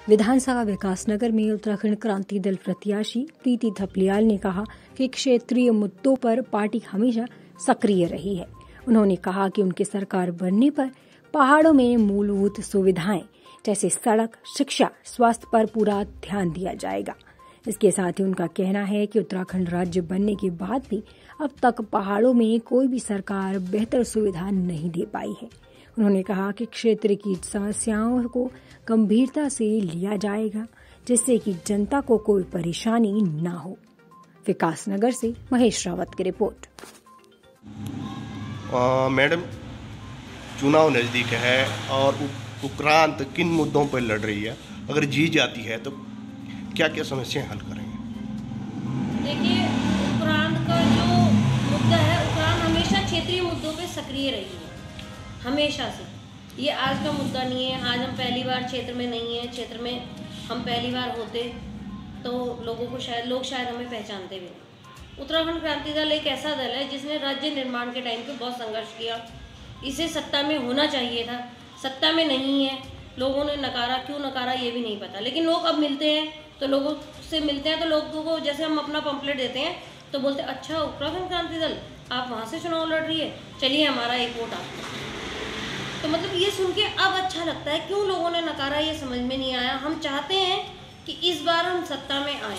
विधानसभा विकासनगर में उत्तराखंड क्रांति दल प्रत्याशी प्रीति थपलियाल ने कहा कि क्षेत्रीय मुद्दों पर पार्टी हमेशा सक्रिय रही है। उन्होंने कहा कि उनकी सरकार बनने पर पहाड़ों में मूलभूत सुविधाएं जैसे सड़क, शिक्षा, स्वास्थ्य पर पूरा ध्यान दिया जाएगा। इसके साथ ही उनका कहना है कि उत्तराखंड राज्य बनने के बाद भी अब तक पहाड़ों में कोई भी सरकार बेहतर सुविधा नहीं दे पाई है। उन्होंने कहा कि क्षेत्र की समस्याओं को गंभीरता से लिया जाएगा, जिससे कि जनता को कोई परेशानी न हो। विकासनगर से महेश रावत की रिपोर्ट। मैडम, चुनाव नज़दीक है और उपरांत किन मुद्दों पर लड़ रही है? अगर जीत जाती है तो क्या क्या समस्याएं हल करेंगे? देखिए, उपरांत का जो मुद्दा है, उपरांत हमेशा क्षेत्रीय मुद्दों पे सक्रिय रही है, हमेशा से। ये आज का मुद्दा नहीं है। आज हम पहली बार क्षेत्र में नहीं है। क्षेत्र में हम पहली बार होते तो लोग शायद हमें पहचानते भी नहीं। उत्तराखंड क्रांति दल एक ऐसा दल है जिसने राज्य निर्माण के टाइम पे बहुत संघर्ष किया। इसे सत्ता में होना चाहिए था, सत्ता में नहीं है। लोगों ने नकारा, क्यों नकारा ये भी नहीं पता। लेकिन लोग अब मिलते हैं तो लोगों से मिलते हैं तो लोगों को, जैसे हम अपना पंपलेट देते हैं तो बोलते हैं, अच्छा उत्तराखंड क्रांति दल, आप वहाँ से चुनाव लड़ रही है, चलिए हमारा एक वोट आपको। तो मतलब ये सुन के अब अच्छा लगता है। क्यों लोगों ने नकारा ये समझ में नहीं आया। हम चाहते हैं कि इस बार हम सत्ता में आए।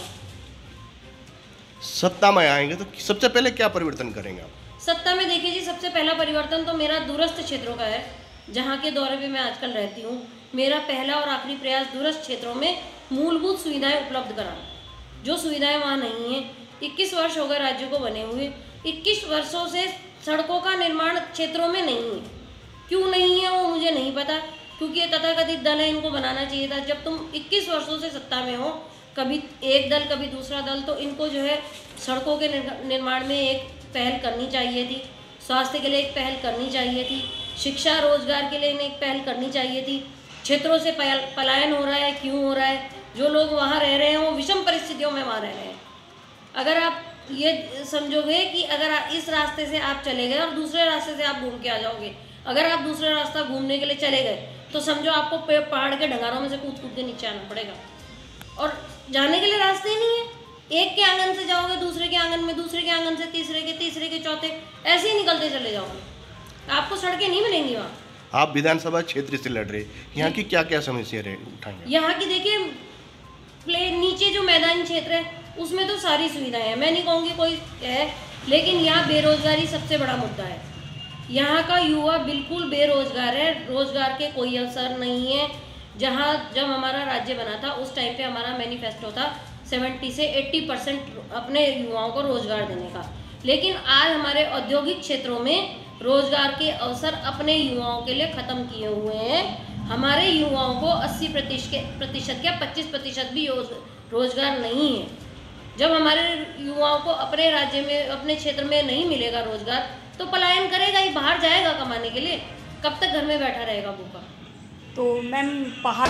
सत्ता में आएंगे तो सबसे पहले क्या परिवर्तन करेंगे आप? सत्ता में देखिए जी, सबसे पहला परिवर्तन तो मेरा दूरस्थ क्षेत्रों का है, जहाँ के दौरे पे मैं आजकल रहती हूँ। मेरा पहला और आखिरी प्रयास दूरस्थ क्षेत्रों में मूलभूत सुविधाएं उपलब्ध कराना, जो सुविधाएं वहाँ नहीं है। 21 वर्ष हो गए राज्य को बने हुए। 21 वर्षों से सड़कों का निर्माण क्षेत्रों में नहीं है। क्यों नहीं है वो मुझे नहीं पता, क्योंकि ये तथाकथित दल है, इनको बनाना चाहिए था। जब तुम 21 वर्षों से सत्ता में हो, कभी एक दल कभी दूसरा दल, तो इनको जो है सड़कों के निर्माण में एक पहल करनी चाहिए थी। स्वास्थ्य के लिए एक पहल करनी चाहिए थी। शिक्षा रोजगार के लिए इन्हें एक पहल करनी चाहिए थी। क्षेत्रों से पलायन हो रहा है, क्यों हो रहा है? जो लोग वहाँ रह रहे हैं वो विषम परिस्थितियों में वहाँ रह रहे हैं। अगर आप ये समझोगे कि अगर इस रास्ते से आप चले गए और दूसरे रास्ते से आप घूम के आ जाओगे, अगर आप दूसरा रास्ता घूमने के लिए चले गए तो समझो आपको पहाड़ के ढंगारों में से कूद कूद के नीचे आना पड़ेगा, और जाने के लिए रास्ते ही नहीं है। एक के आंगन से जाओगे दूसरे के आंगन में, दूसरे के आंगन से तीसरे के चौथे, ऐसे ही निकलते चले जाओगे। आपको सड़कें नहीं मिलेंगी वहाँ। आप विधानसभा क्षेत्र से लड़ रहे, यहाँ की क्या क्या समस्या उठाएंगे? यहाँ की देखिए, नीचे जो मैदानी क्षेत्र है उसमें तो सारी सुविधाएं हैं, मैं नहीं कहूँगी कोई है, लेकिन यहाँ बेरोजगारी सबसे बड़ा मुद्दा है। यहाँ का युवा बिल्कुल बेरोजगार है, रोजगार के कोई अवसर नहीं है। जब हमारा राज्य बना था उस टाइम पे हमारा मैनिफेस्टो था 70 से 80% अपने युवाओं को रोजगार देने का। लेकिन आज हमारे औद्योगिक क्षेत्रों में रोजगार के अवसर अपने युवाओं के लिए खत्म किए हुए हैं। हमारे युवाओं को 80% या 25% भी रोजगार नहीं है। जब हमारे युवाओं को अपने राज्य में, अपने क्षेत्र में नहीं मिलेगा रोजगार, तो पलायन करेगा ही, बाहर जाएगा कमाने के लिए। कब तक घर में बैठा रहेगा भूखा? तो मैम, पहाड़